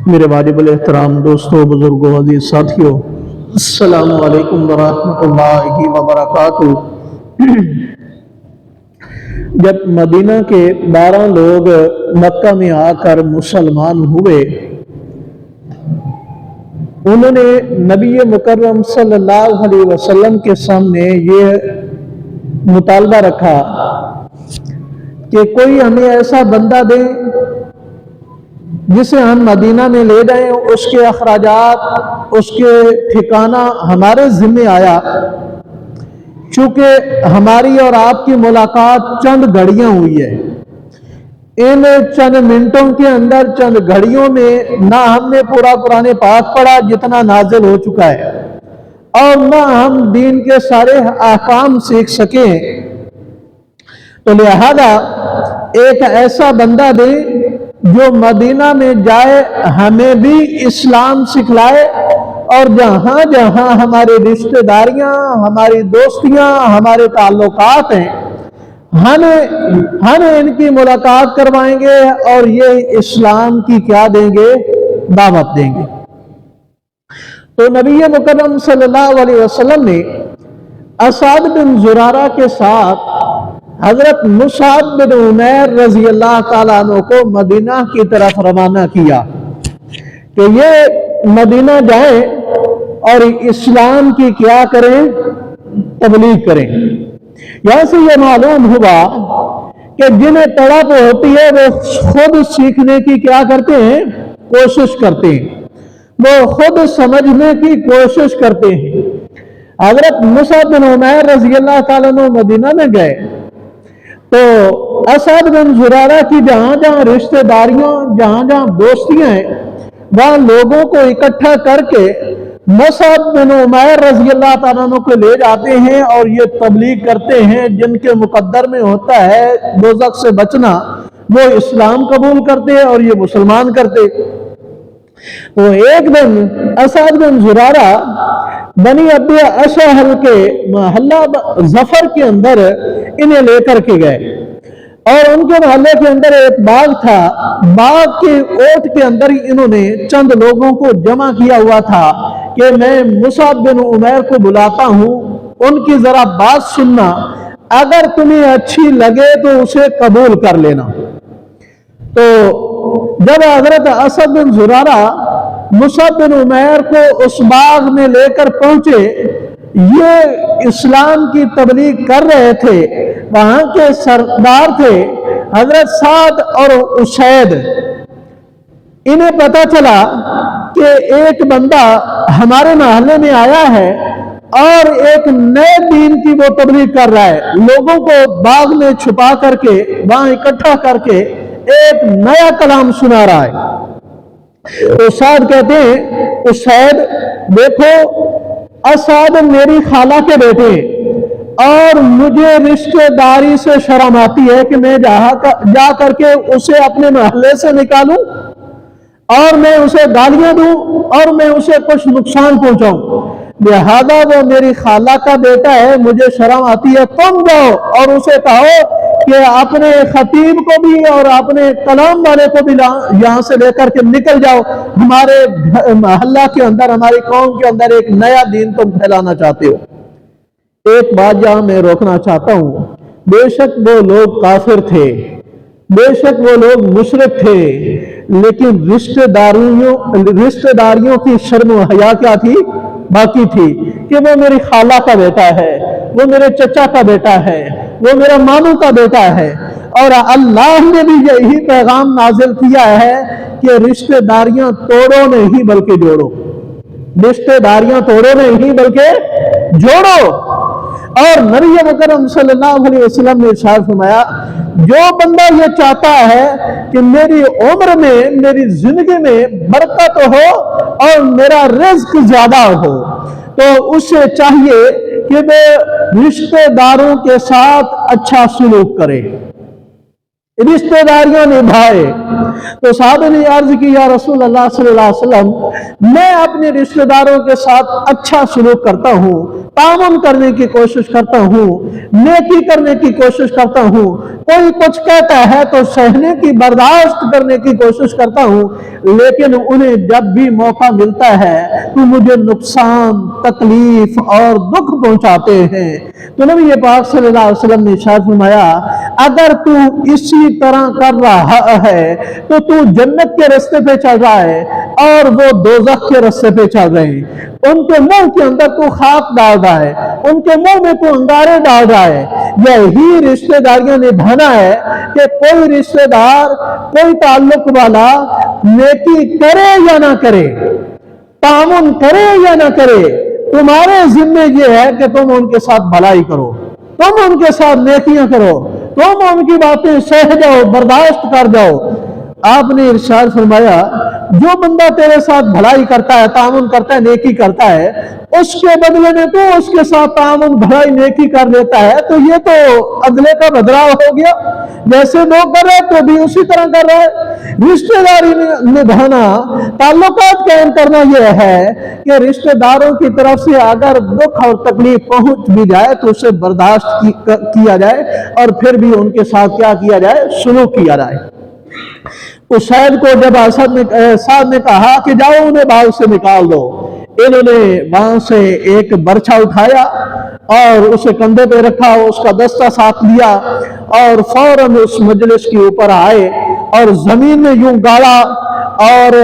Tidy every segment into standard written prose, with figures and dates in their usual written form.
मेरे वाजिबुल एहतराम दोस्तों, बुजुर्गों, अजीज साथियों, अस्सलामु अलैकुम वरहमतुल्लाहि वबरकातुहू। जब मदीना के 12 लोग मक्का में आकर मुसलमान हुए, उन्होंने नबी मुकर्रम सल्लल्लाहु अलैहि वसल्लम के सामने ये मुतालबा रखा कि कोई हमें ऐसा बंदा दे जिसे हम मदीना में ले जाएं, उसके अखराजात, उसके ठिकाना हमारे जिम्मे आया। चूंकि हमारी और आपकी मुलाकात चंद घड़ियां हुई है, इन चंद मिनटों के अंदर, चंद घड़ियों में ना हमने पूरा कुरान पाक पढ़ा जितना नाजिल हो चुका है, और ना हम दीन के सारे अहकाम सीख सके। तो लिहाजा एक ऐसा बंदा दे जो मदीना में जाए, हमें भी इस्लाम सिखलाए, और जहां जहां हमारी रिश्तेदारियां, हमारी दोस्तियां, हमारे ताल्लुकात हैं, हमें इनकी मुलाकात करवाएंगे और ये इस्लाम की क्या देंगे, दावत देंगे। तो नबी मुकर्रम सल्लल्लाहु अलैहि वसल्लम ने असाद बिन जुरारा के साथ हजरत मुसाब बिन उमैर रजी अल्लाह ताला अन्हु को मदीना की तरफ रवाना किया कि ये मदीना जाए और इस्लाम की क्या करें, तबलीग करें। यहां से ये मालूम हुआ कि जिन्हें तड़प होती है वो खुद सीखने की क्या करते हैं, कोशिश करते हैं, वो खुद समझने की कोशिश करते हैं। हजरत मुसाब बिन उमैर रजी अल्लाह ताला अन्हु मदीना में गए तो असद बिन जुरारा की जहां जहां रिश्तेदारियों, जहां जहां दोस्तियां हैं, वहां लोगों को इकट्ठा करके मुसाब बिन उमैर रज़ी अल्लाह ताला अन्हु को ले जाते हैं और ये तबलीग करते हैं। जिनके मुकद्दर में होता है दोज़ख से बचना, वो इस्लाम कबूल करते हैं और ये मुसलमान करते। तो एक दिन असद बिन जुरारा बनी अब्दे अशहल के मोहल्ला जफर के अंदर इन्हें लेकर के गए, और उनके मोहल्ले के अंदर एक बाग था। बाग के ओट के अंदर इन्होंने चंद लोगों को जमा किया हुआ था कि मैं मुसाब बिन उमैर को बुलाता हूं, उनकी जरा बात सुनना, अगर तुम्हें अच्छी लगे तो उसे कबूल कर लेना। तो जब हजरत असद बिन जुरारा मुसाब बिन उमैर को उस बाग में लेकर पहुंचे, ये इस्लाम की तबलीग कर रहे थे। वहां के सरदार थे हजरत साद और उसैद। इन्हें पता चला कि एक बंदा हमारे मोहल्ले में आया है और एक नए दीन की वो तबलीग कर रहा है, लोगों को बाग में छुपा करके, वहां इकट्ठा करके एक नया कलाम सुना रहा है। तो साद कहते हैं, उसैद देखो, असाद मेरी खाला के बेटे, और मुझे रिश्तेदारी से शर्म आती है कि मैं जा करके उसे अपने मोहल्ले से निकालूं और मैं उसे गालियां दूं और मैं उसे कुछ नुकसान पहुंचाऊं। लिहाजा वो मेरी खाला का बेटा है, मुझे शर्म आती है। तुम जाओ और उसे कहो कि अपने खतीब को भी और अपने कलाम वाले को भी यहां से लेकर के निकल जाओ। हमारे मोहल्ला के अंदर, हमारी कौम के अंदर एक नया दीन तुम फैलाना चाहते हो। एक बात यहां मैं रोकना चाहता हूं, बेशक वो लोग काफिर थे, बेशक वो लोग मुशरिक थे, लेकिन रिश्तेदारियों की शर्म हया क्या थी, बाकी थी कि वो मेरी खाला का बेटा है, वो मेरे चचा का बेटा है, वो मेरा मामू का बेटा है। और अल्लाह ने भी यही पैगाम नाजिल किया है कि रिश्तेदारियां तोड़ो नहीं बल्कि जोड़ो, रिश्तेदारियां तोड़ो नहीं बल्कि जोड़ो। और नबी मुकर्रम सल्लल्लाहु अलैहि वसल्लम ने इरशाद फरमाया, जो बंदा ये चाहता है कि मेरी उम्र में, मेरी जिंदगी में बरकत हो और मेरा रिज्क ज्यादा हो, तो उसे चाहिए कि वो रिश्तेदारों के साथ अच्छा सलूक करे, रिश्तेदारियां निभाए। तो साहब ने अर्ज की, या रसूल अल्लाह सल्लल्लाहु अलैहि वसल्लम, मैं अपने रिश्तेदारों के साथ अच्छा सलूक करता हूं तामुन करने की कोशिश करता हूँ, नेकी करने की कोशिश करता हूँ। कोई कुछ कहता है तो सहने की, बर्दाश्त करने की कोशिश करता हूँ, लेकिन उन्हें जब भी मौका मिलता है तो मुझे नुकसान, तकलीफ और दुख पहुंचाते हैं। तो नबी पाक सल्लल्लाहु अलैहि वसल्लम ने इरशाद फरमाया, अगर तू इसी तरह कर रहा है तो तू जन्नत के रास्ते पे चल रहा है और वो दोज़ख के रास्ते पे चल रहे हैं। उनके मुंह के अंदर तू खाक डाल रहा है, उनके मुंह में तू अंगारे डाल रहा है। यही रिश्तेदारियां निभाना है कि कोई रिश्तेदार, कोई ताल्लुक वाला नेकी करे या ना करे, तामुन करे या ना करे, तुम्हारे जिम्मे ये है कि तुम उनके साथ भलाई करो, तुम उनके साथ नेकियां करो, तुम उनकी बातें सह जाओ, बर्दाश्त कर जाओ। आपने इरशाद फरमाया, जो बंदा तेरे साथ भलाई करता है, तामुन करता है, नेकी करता है, उसके बदले में तो उसके साथ तामुन, भलाई, नेकी कर देता है, तो ये तो अदले का बदलाव हो गया। जैसे लोग कर रहे हैं तो भी उसी तरह कर रहा है। रिश्तेदारी निभाना, ताल्लुकात कायम करना यह है कि रिश्तेदारों की तरफ से अगर दुख और तकलीफ पहुंच भी जाए तो उसे बर्दाश्त किया जाए और फिर भी उनके साथ क्या किया जाए, सुलूक किया जाए। उसैद को जब साद ने कहा कि जाओ उन्हें बाग से निकाल दो, इन्होंने वहां से एक बर्छा उठाया और उसे कंधे पे रखा, उसका दस्ता साथ लिया और फौरन उस मजलिस के ऊपर आए और जमीन में यूं गाड़ा और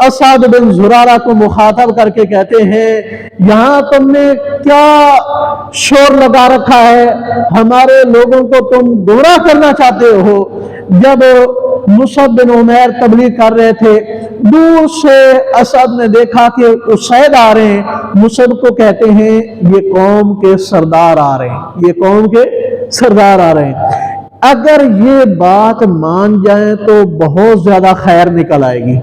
असद बिन जुरारा को मुखातब करके कहते हैं, यहाँ तुमने क्या शोर लगा रखा है, हमारे लोगों को तुम गुमराह करना चाहते हो। जब मुसअब बिन उमैर तबलीग कर रहे थे, दूर से असद ने देखा कि उसैद आ रहे हैं। मुसअब को कहते हैं, ये कौम के सरदार आ रहे हैं, ये कौम के सरदार आ रहे हैं। अगर ये बात मान जाए तो बहुत ज्यादा खैर निकल आएगी,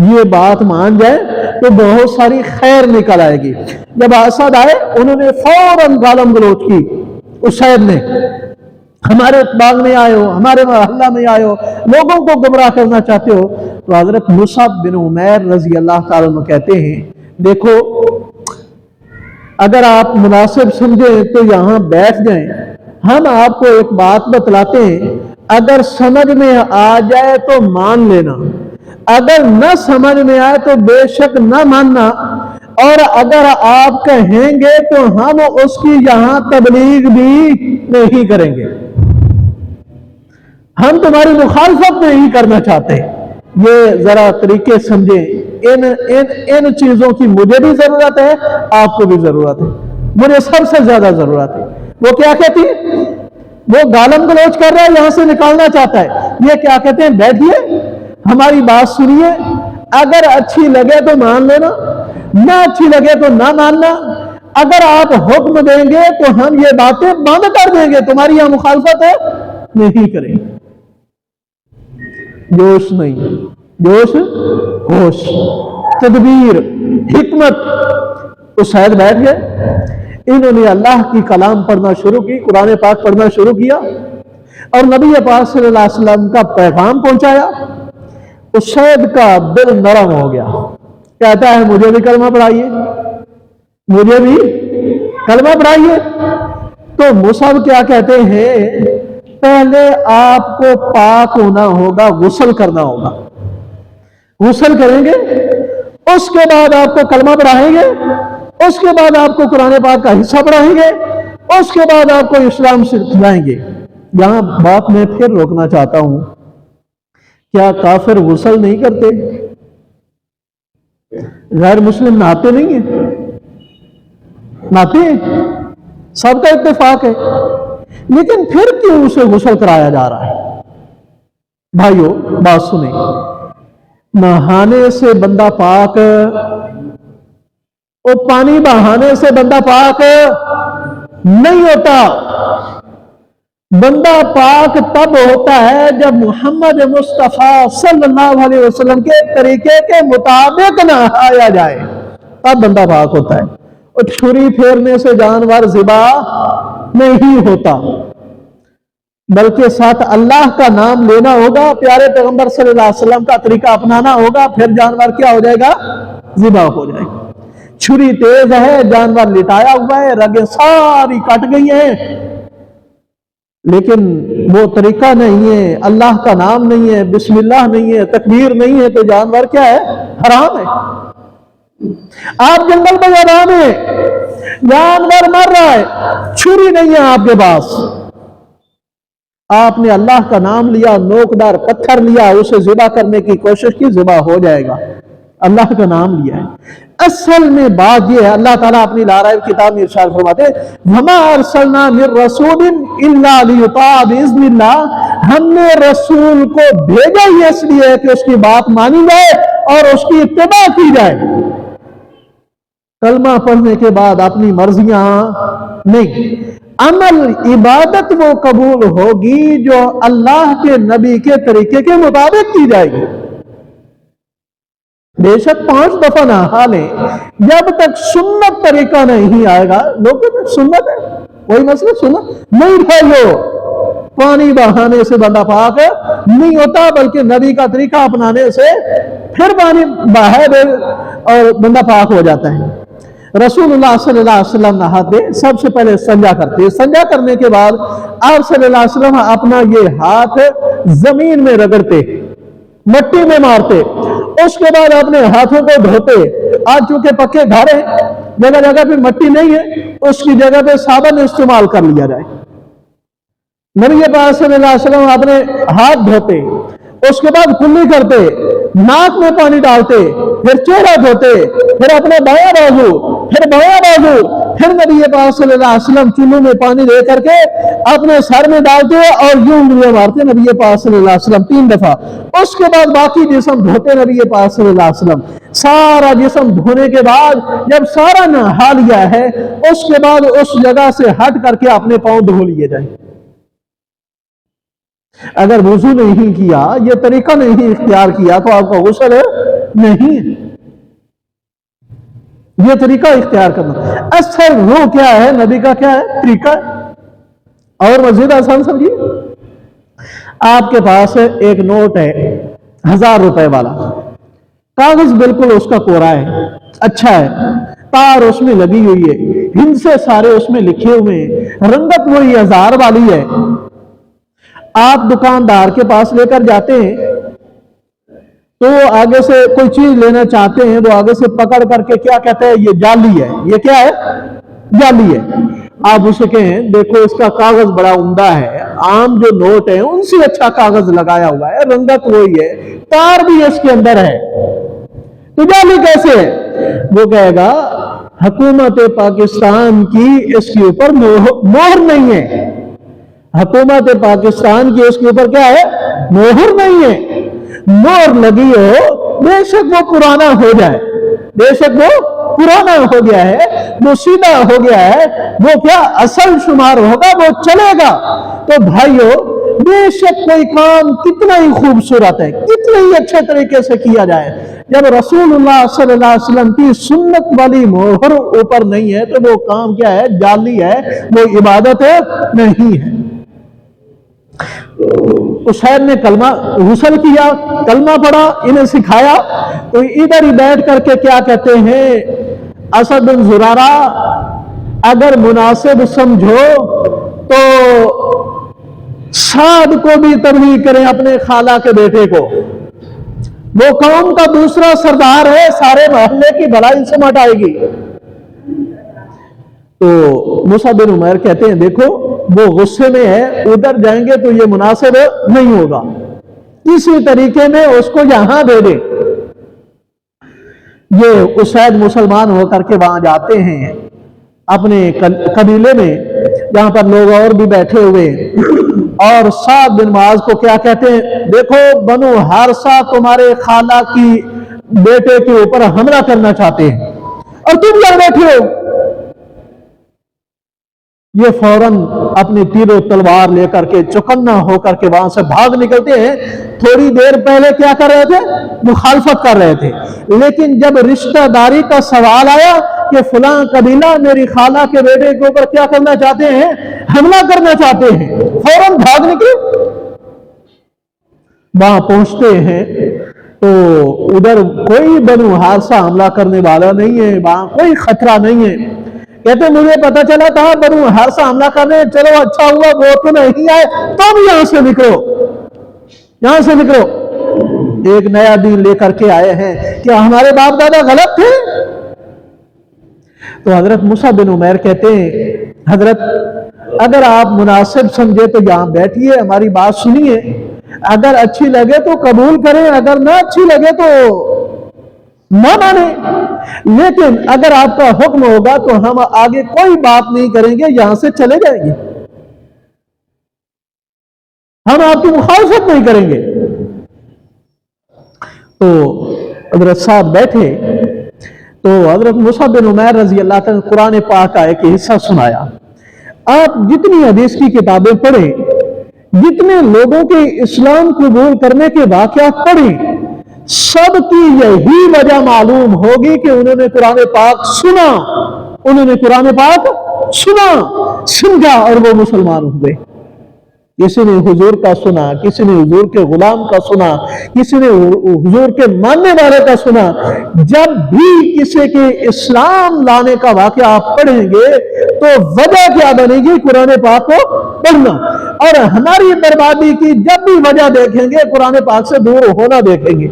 ये बात मान जाए तो बहुत सारी खैर निकल आएगी। जब असद आए उन्होंने फौरन गालम गलोच की, उसैद ने, हमारे बाग में आए हो, हमारे मोहल्ला में आए हो, लोगों को गुमराह करना चाहते हो। तो हजरत मुसअब बिन उमैर रजी अल्लाह ताला अन्हु कहते हैं, देखो अगर आप मुनासिब समझे तो यहां बैठ जाएं, हम आपको एक बात बतलाते हैं, अगर समझ में आ जाए तो मान लेना, अगर न समझ में आए तो बेशक न मानना, और अगर आप कहेंगे तो हम उसकी यहां तबलीग भी नहीं करेंगे, हम तुम्हारी मुखालफत नहीं करना चाहते। ये जरा तरीके समझे, इन चीजों की मुझे भी जरूरत है, आपको भी जरूरत है, मुझे सबसे ज्यादा जरूरत है। वो क्या कहती है, वो गालम गलोच कर रहा है, यहां से निकालना चाहता है, ये क्या कहते हैं, बैठिए हमारी बात सुनिए, अगर अच्छी लगे तो मान लेना, ना अच्छी लगे तो ना मानना, अगर आप हुक्म देंगे तो हम ये बातें बंद कर देंगे, तुम्हारी यहां मुखालफत है, नहीं करेंगे। जोश नहीं, जोश होश, तदबीर, हिकमत। उसैद बैठ गए, इन्होंने अल्लाह की कलाम पढ़ना शुरू की, कुरान पाक पढ़ना शुरू किया और नबी पाक सल्लल्लाहु अलैहि वसल्लम का पैगाम पहुंचाया। उसैद का दिल नरम हो गया, कहता है मुझे भी कलमा पढ़ाइए, मुझे भी कलमा पढ़ाइए। तो मुसअब क्या कहते हैं, पहले आपको पाक होना होगा, गुस्ल करना होगा, गुस्ल करेंगे, उसके बाद आपको कलमा पढ़ाएंगे, उसके बाद आपको कुरान पाक का हिस्सा पढ़ाएंगे, उसके बाद आपको इस्लाम सिखाएंगे। यहां बात मैं फिर रोकना चाहता हूं, क्या काफिर गुस्ल नहीं करते, गैर मुस्लिम नहाते नहीं है, नहाते हैं, सबका इत्तेफाक है, लेकिन फिर क्यों उसे गुस्ल कराया जा रहा है? भाइयों बात सुने, नहाने से बंदा पाक, वो पानी बहाने से बंदा पाक नहीं होता। बंदा पाक तब होता है जब मोहम्मद मुस्तफा सल्लल्लाहु अलैहि वसल्लम के तरीके के मुताबिक नहाया जाए, तब बंदा पाक होता है। और छुरी फेरने से जानवर ज़िबा नहीं होता, बल्कि साथ अल्लाह का नाम लेना होगा, प्यारे पैगंबर सल्लल्लाहु अलैहि वसल्लम का तरीका अपनाना होगा, फिर जानवर क्या हो जाएगा, ज़िबा हो जाएगा। छुरी तेज है, जानवर लिटाया हुआ है, रगें सारी कट गई हैं, लेकिन वो तरीका नहीं है, अल्लाह का नाम नहीं है, बिस्मिल्लाह नहीं है, तकबीर नहीं है, तो जानवर क्या है? हराम है। आप जंगल में हराम है, जानवर मर रहा है, छुरी नहीं है आपके पास, आपने अल्लाह का नाम लिया, नोकदार पत्थर लिया, उसे ज़िबा करने की कोशिश की, ज़िबा हो जाएगा, अल्लाह का नाम लिया है। असल में बात यह है, अल्लाह ताला अपनी लाराइब किताब में इरशाद फरमाते हैं, वमा अरसलना मिर रसूलिन इल्ला लियुता बिइज़्निल्लाह, हमने रसूल को भेजा ही इसलिए कि उसकी बात मानी जाए और उसकी इत्तिबा की जाए। कलमा पढ़ने के बाद अपनी मर्जियां नहीं, अमल इबादत वो कबूल होगी जो अल्लाह के नबी के तरीके के मुताबिक की जाएगी। बेशक 5 दफा नहा लें, जब तक सुन्नत तरीका नहीं आएगा, लोग सुन्नत है, वही मसला सुन्नत नहीं भाइयों, पानी बहाने से बंदा पाक नहीं होता, बल्कि नबी का तरीका अपनाने से फिर पानी बहा दे और बंदा पाक हो जाता है। रसूलुल्लाह सल्लल्लाहु अलैहि वसल्लम नहाते, सबसे पहले संजा करते, संजा करने के बाद आप सल्लल्लाहु अलैहि वसल्लम अपना ये हाथ जमीन में रगड़ते, मट्टी में मारते, उसके बाद अपने हाथों को धोते। आज चूंकि पक्के घर हैं, जगह जगह पे मट्टी नहीं है, उसकी जगह पे साबुन इस्तेमाल कर लिया जाए। नबी पाक सल्लल्लाहु अलैहि वसल्लम अपने हाथ धोते, उसके बाद कुल्ली करते, नाक में पानी डालते, फिर चेहरा धोते, फिर अपने बायां बाजू, फिर बायां बाजू, फिर नबी पाक सल्लल्लाहु अलैहि वसल्लम चुल्लू में पानी दे करके अपने सर में डालते और यूं उंगलियां मारते नबी पाक सल्लल्लाहु अलैहि वसल्लम 3 दफा। उसके बाद बाकी जिस्म धोते नबी पाक सल्लल्लाहु अलैहि वसल्लम। सारा जिस्म धोने के बाद जब सारा नहा लिया है, उसके बाद उस जगह से हट करके अपने पांव धो लिए जाए। अगर वुजू नहीं किया, ये तरीका नहीं इख्तियार किया, तो आपका गुस्ल नहीं है। ये तरीका इख्तियार करना असल वो क्या है, नबी का क्या है तरीका है। और मजीद आसान समझिए, आपके पास एक नोट है 1000 रुपए वाला, कागज बिल्कुल उसका कोरा है, अच्छा है, तार उसमें लगी हुई है, हिंसे सारे उसमें लिखे हुए हैं, रंगत वही 1000 वाली है। आप दुकानदार के पास लेकर जाते हैं, तो आगे से कोई चीज लेना चाहते हैं, वो आगे से पकड़ करके क्या कहते हैं, ये जाली है, ये क्या है, जाली है। आप उसे कहें देखो इसका कागज बड़ा उम्दा है, आम जो नोट है उनसे अच्छा कागज लगाया हुआ है, रंगत वही है, तार भी इसके अंदर है, तो जाली कैसे है? वो कहेगा हुकूमत पाकिस्तान की इसके ऊपर मोहर नहीं है, हुकूमत पाकिस्तान की इसके ऊपर क्या है, मोहर नहीं है। मोहर लगी हो, बेशक वो पुराना हो जाए, बेशक वो पुराना हो गया है, वो सीधा हो गया है, वो क्या असल शुमार होगा, वो चलेगा। तो भाइयों, बेशक कोई काम कितना ही खूबसूरत है, कितने ही अच्छे तरीके से किया जाए, जब रसूलुल्लाह सल्लल्लाहु अलैहि वसल्लम की सुन्नत वाली मोहर ऊपर नहीं है, तो वो काम क्या है, जाली है, वो इबादत नहीं है। हुसैन ने कलमा गुस्ल किया, कलमा पढ़ा, इन्हें सिखाया, तो इधर ही बैठ करके क्या कहते हैं, असद बिन जुरारा, अगर मुनासिब समझो तो साद को भी तबलीग करें अपने खाला के बेटे को, वो कौम का दूसरा सरदार है, सारे मोहल्ले की भलाई सिमट आएगी। तो मूसा बिन उमैर कहते हैं देखो वो गुस्से में है, उधर जाएंगे तो ये मुनासिब नहीं होगा, किसी तरीके में उसको यहां दे दे। ये उसैद मुसलमान होकर के वहां जाते हैं अपने कबीले में, जहां पर लोग और भी बैठे हुए, और साद बिन मुआज को क्या कहते हैं, देखो बनु हारसा तुम्हारे खाला की बेटे के ऊपर हमला करना चाहते हैं और तुम यहां बैठे हो। ये फौरन अपनी तीरों तलवार लेकर के चौकन्ना होकर के वहां से भाग निकलते हैं। थोड़ी देर पहले क्या कर रहे थे, मुखालफत कर रहे थे, लेकिन जब रिश्तेदारी का सवाल आया कि फलां कबीला मेरी खाला के बेटे के ऊपर क्या करना चाहते हैं, हमला करना चाहते हैं, फौरन भाग निकले। वहां पहुंचते हैं तो उधर कोई बनु हारिसा हमला करने वाला नहीं है, वहां कोई खतरा नहीं है। कहते मुझे पता चला था बनु हारिसा हमला करने, चलो अच्छा हुआ वो तो नहीं आए, तो भी यहां से निकलो, यहां से निकलो। एक नया दीन लेकर के आए हैं, क्या हमारे बाप दादा गलत थे? तो हजरत मूसा बिन उमैर कहते हैं, हजरत अगर आप मुनासिब समझे तो यहां बैठिए, हमारी बात सुनिए, अगर अच्छी लगे तो कबूल करें, अगर ना अच्छी लगे तो ना माने, लेकिन अगर आपका हुक्म होगा तो हम आगे कोई बात नहीं करेंगे, यहां से चले जाएंगे, हम आपकी मुखालफत नहीं करेंगे। तो हजरत साहब बैठे तो हजरत मूसा बिन उमैर रजी अल्लाह तआला ने कुरान पाक का एक हिस्सा सुनाया। आप जितनी हदीस की किताबें पढ़ें, जितने लोगों के इस्लाम कबूल करने के वाक़यात पढ़ें, सबकी यही वजह मालूम होगी कि उन्होंने कुरान पाक सुना, उन्होंने कुरान पाक सुना, समझा और वो मुसलमान हुए। किसी ने हुजूर का सुना, किसी ने हुजूर के गुलाम का सुना, किसी ने हुजूर के मानने वाले का सुना। जब भी किसी के इस्लाम लाने का वाकया आप पढ़ेंगे तो वजह क्या बनेगी? कुरान पाक को पढ़ना। और हमारी बर्बादी की जब भी वजह देखेंगे, कुरान पाक से दूर होना देखेंगे।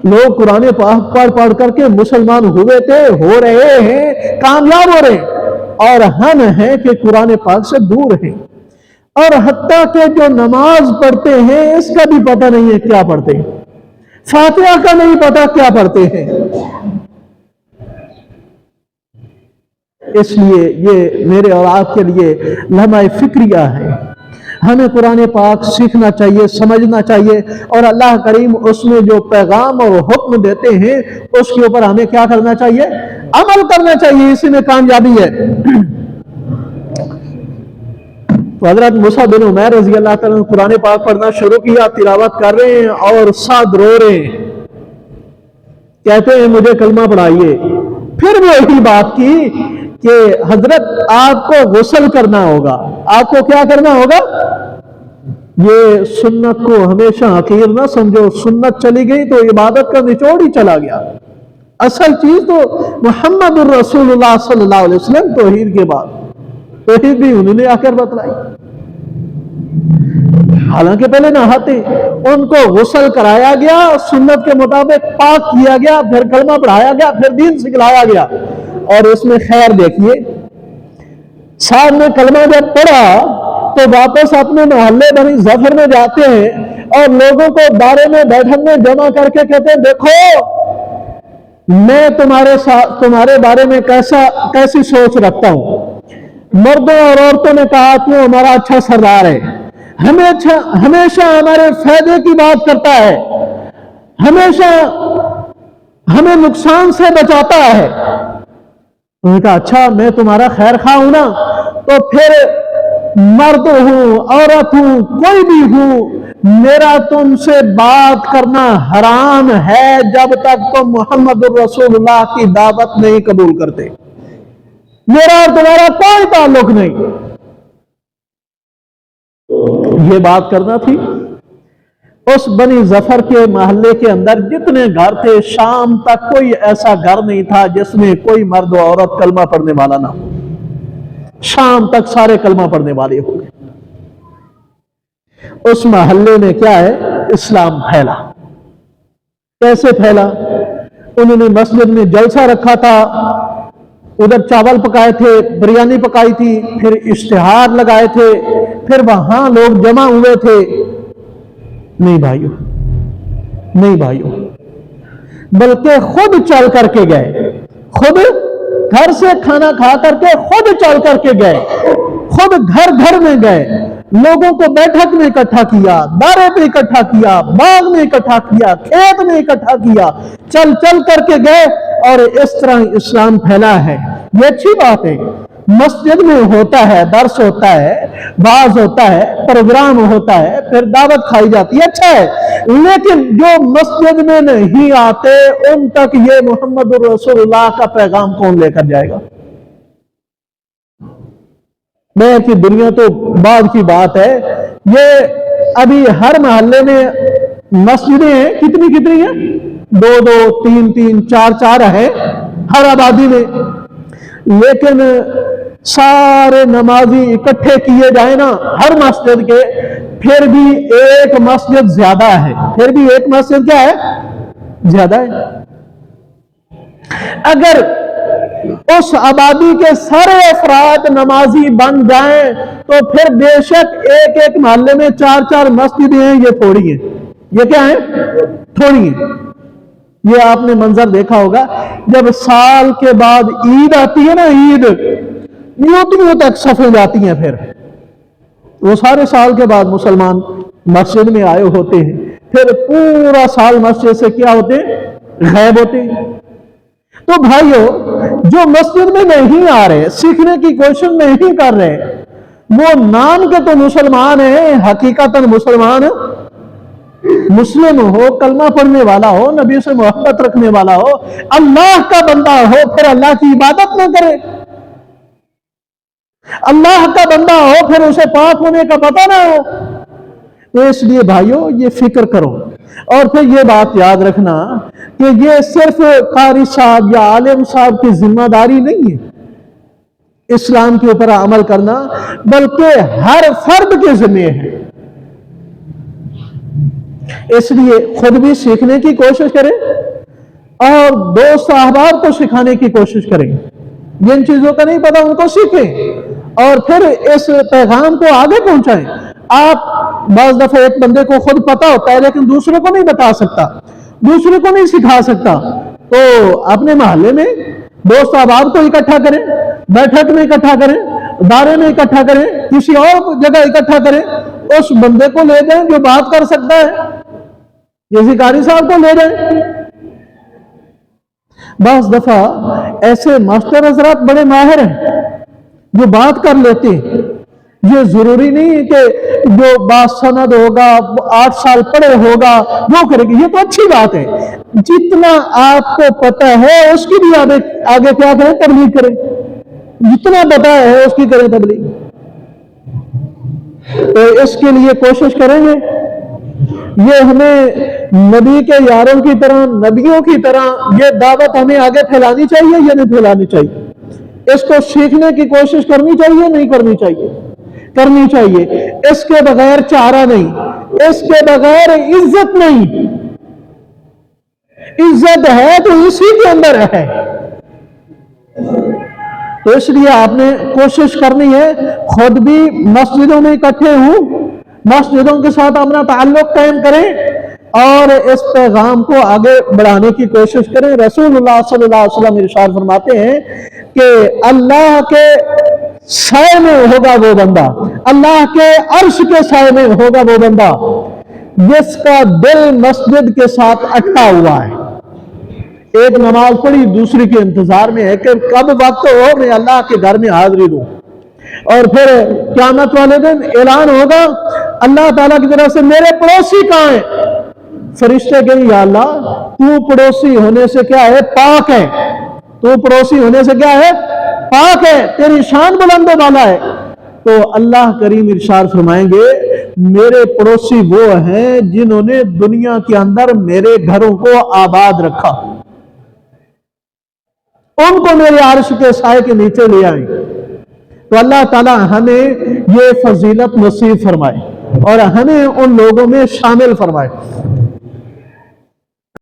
लोग कुरान पाक पढ़ पढ़ करके मुसलमान हुए थे, हो रहे हैं, कामयाब हो रहे हैं, और हम हैं कि कुरान पाक से दूर हैं। और हत्ता के जो नमाज पढ़ते हैं इसका भी पता नहीं है क्या पढ़ते हैं, फातिहा का नहीं पता क्या पढ़ते हैं। इसलिए ये मेरे और आपके लिए लम्हा फिक्रिया है, हमें कुरान पाक सीखना चाहिए, समझना चाहिए, और अल्लाह करीम उसमें जो पैगाम और हुक्म देते हैं उसके ऊपर हमें क्या करना चाहिए? अमल करना चाहिए, इसी में कामयाबी है। तो हजरत मूसा बिन उमैर रज़ी अल्लाह तआला ने कुरान पाक पढ़ना शुरू किया, तिलावत कर रहे हैं और साथ रो रहे हैं, कहते हैं मुझे कलमा पढ़ाइए। फिर वो यही बात की कि हजरत आपको गुस्ल करना होगा। आपको क्या करना होगा? ये सुन्नत को हमेशा हकीर ना समझो, सुन्नत चली गई तो इबादत का निचोड़ ही चला गया। असल चीज तो मुहम्मद रसूलुल्लाह सल्लल्लाहु अलैहि वसल्लम तौहीद के बाद, तौहीद भी उन्होंने आकर बतलाई। हालांकि पहले नहाते, उनको गुस्ल कराया गया, सुन्नत के मुताबिक पाक किया गया, फिर कलमा पढ़ाया गया, फिर दीन सिखलाया गया। और इसमें खैर देखिए, साहब ने कलमा जब पढ़ा तो वापस अपने मोहल्ले बनी जफर में जाते हैं और लोगों को बारे में बैठक में जमा करके कहते हैं देखो मैं तुम्हारे बारे में कैसी सोच रखता हूं। मर्दों और औरतों ने कहा कि हमारा अच्छा सरदार है, हमेशा हमारे फायदे की बात करता है, हमेशा हमें नुकसान से बचाता है। उन्होंने कहा अच्छा मैं तुम्हारा खैर खा हूं ना, तो फिर मर्द हूं, औरत हूं, कोई भी हूं, मेरा तुमसे बात करना हराम है जब तक तुम मोहम्मद रसूलुल्लाह की दावत नहीं कबूल करते। मेरा और तुम्हारा कोई ताल्लुक नहीं। ये बात करना थी। उस बनी जफर के मोहल्ले के अंदर जितने घर थे, शाम तक कोई ऐसा घर नहीं था जिसमें कोई मर्द और औरत कलमा पढ़ने वाला ना हो। शाम तक सारे कलमा पढ़ने वाले हो गए। उस मोहल्ले में क्या है? इस्लाम फैला। कैसे फैला? उन्होंने मस्जिद में जलसा रखा था, उधर चावल पकाए थे, बिरयानी पकाई थी, फिर इश्तिहार लगाए थे, फिर वहां लोग जमा हुए थे। नहीं भाइयों, नहीं भाइयों, बल्कि खुद चल करके गए, खुद घर से खाना खा करके खुद चल करके गए, खुद घर घर में गए, लोगों को बैठक में इकट्ठा किया, दारे पे इकट्ठा किया, बाग में इकट्ठा किया, खेत में इकट्ठा किया, चल चल करके गए और इस तरह इस्लाम फैला है। ये अच्छी बात है। मस्जिद में होता है, दर्स होता है, वाज होता है, प्रोग्राम होता है, फिर दावत खाई जाती है, अच्छा है। लेकिन जो मस्जिद में नहीं आते उन तक ये मोहम्मद रसूलुल्लाह का पैगाम कौन लेकर जाएगा? मैं कि दुनिया तो बाद की बात है। ये अभी हर मोहल्ले में मस्जिदें हैं, कितनी कितनी हैं, 2-2, 3-3, 4-4 है हर आबादी में। लेकिन सारे नमाजी इकट्ठे किए जाए ना हर मस्जिद के, फिर भी एक मस्जिद ज्यादा है, फिर भी एक मस्जिद क्या है, ज्यादा है। अगर उस आबादी के सारे अफराद नमाजी बन जाएं तो फिर बेशक एक एक मोहल्ले में 4-4 मस्जिदें हैं, ये थोड़ी हैं, ये क्या है, थोड़ी हैं। ये आपने मंजर देखा होगा जब साल के बाद ईद आती है ना, ईद यूं तक सफेद जाती हैं, फिर वो सारे साल के बाद मुसलमान मस्जिद में आए होते हैं, फिर पूरा साल मस्जिद से क्या होते हैं, गायब होते हैं। तो भाइयों, जो मस्जिद में नहीं आ रहे, सीखने की कोशिश नहीं कर रहे, वो नाम के तो मुसलमान हैं, हकीकतन मुसलमान मुस्लिम हो, कलमा पढ़ने वाला हो, नबी से मोहब्बत रखने वाला हो, अल्लाह का बंदा हो, फिर अल्लाह की इबादत न करे। अल्लाह का बंदा हो फिर उसे पाक होने का पता ना हो। तो इसलिए भाइयों ये फिक्र करो, और फिर ये बात याद रखना कि ये सिर्फ कारी साहब या आलिम साहब की जिम्मेदारी नहीं है इस्लाम के ऊपर अमल करना, बल्कि हर फर्द के जिम्मे है। इसलिए खुद भी सीखने की कोशिश करें और दोस्त अहबाब को सिखाने की कोशिश करें, जिन चीजों का नहीं पता उनको सीखें और फिर इस पैगाम को आगे पहुंचाएं। आप बाज़ दफा एक बंदे को खुद पता होता है लेकिन दूसरे को नहीं बता सकता, दूसरे को नहीं सिखा सकता, तो अपने मोहल्ले में दोस्त अहबाब को इकट्ठा करें, बैठक में इकट्ठा करें, दायरे में इकट्ठा करें, किसी और जगह इकट्ठा करें, उस बंदे को ले जाएं जो बात कर सकता है, जैसे कारी साहब को ले जाएं। बाज़ दफा ऐसे मास्टर हजरात बड़े माहिर हैं जो बात कर लेते हैं। ये जरूरी नहीं है कि जो बासनद होगा, 8 साल पढ़े होगा, वो करेगी, ये तो अच्छी बात है। जितना आपको पता है उसकी भी आगे क्या करें, तबलीग करें, जितना पता है उसकी करें तबलीग। तो इसके लिए कोशिश करेंगे। ये हमें नबी के यारों की तरह, नबियों की तरह ये दावत हमें आगे फैलानी चाहिए या नहीं फैलानी चाहिए? इसको सीखने की कोशिश करनी चाहिए, नहीं करनी चाहिए? करनी चाहिए। इसके बगैर चारा नहीं, इसके बगैर इज्जत नहीं। इज्जत है तो इसी के अंदर है। तो इसलिए आपने कोशिश करनी है खुद भी मस्जिदों में इकट्ठे हों, मस्जिदों के साथ अपना ताल्लुक कायम करें और इस पैगाम को आगे बढ़ाने की कोशिश करें। रसूलुल्लाह सल्लल्लाहु अलैहि वसल्लम इरशाद फरमाते हैं कि अल्लाह के साए में होगा वो बंदा, अल्लाह के अर्श के साए में होगा वो बंदा जिसका दिल मस्जिद के साथ अटका हुआ है। एक नमाज पढ़ी, दूसरी के इंतजार में है कि कब वक्त हो मैं अल्लाह के घर में हाजिरी दूं। और फिर क़यामत वाले दिन ऐलान होगा अल्लाह ताला की तरफ से, मेरे पड़ोसी कहां है? फरिश्ते कहेंगे या अल्लाह तू पड़ोसी होने से क्या है, पाक है, तू पड़ोसी होने से क्या है, पाक है, तेरी शान बुलंद वाला है। तो अल्लाह करीम इरशाद फरमाएंगे मेरे पड़ोसी वो हैं जिन्होंने दुनिया के अंदर मेरे घरों को आबाद रखा, उनको मेरे अर्श के साए के नीचे ले आए। तो अल्लाह ताला हमें ये फजीलत नसीब फरमाए और हमें उन लोगों में शामिल फरमाए।